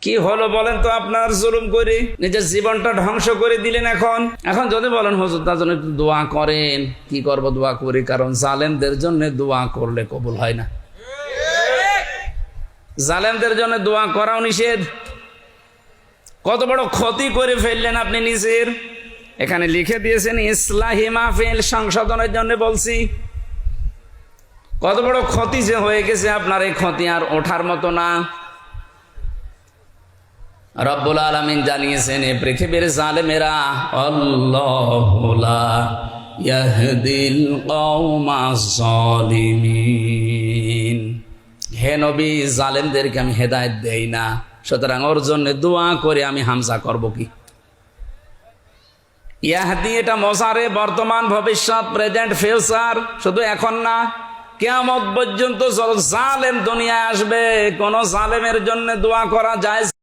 কি হলো বলেন তো? আপনার জুলুম করে নিজের জীবনটা ধ্বংস করে দিলেন। এখন যদি বলেন হুজুর তার জন্য একটু দোয়া করেন, কি করব দোয়া করি, কারণ জালেমদের জন্য দোয়া করলে কবুল হয় না। জালেমদের জন্য দোয়া করাও নিষেধ। কত বড় ক্ষতি করে ফেললেন আপনি নিজের। এখানে লিখে দিয়েছেন ইসলাহি মাহফিল, সংশোধনের জন্য বলছি। কত বড় ক্ষতি যে হয়ে গেছে আপনার, এই ক্ষতি আর ওঠার মতো না। রব্বুল আলামিন জানিয়েছেন এই পৃথিবীর জালেমেরা আল্লাহু লা ইয়াহদিল কওমাজ জালিমিন। হে নবী, জালেমদেরকে আমি হেদায়েত দেই না, সুতরাং ওর জন্য দোয়া করে আমি হামজা করব কি? ইয়াহদি এটা মজারে, বর্তমান, ভবিষ্যৎ, প্রেজেন্ট, ফিউচার, শুধু এখন না, কিয়ামত পর্যন্ত জালেম দুনিয়ায় আসবে, কোন জালেমের জন্য দোয়া করা যায়?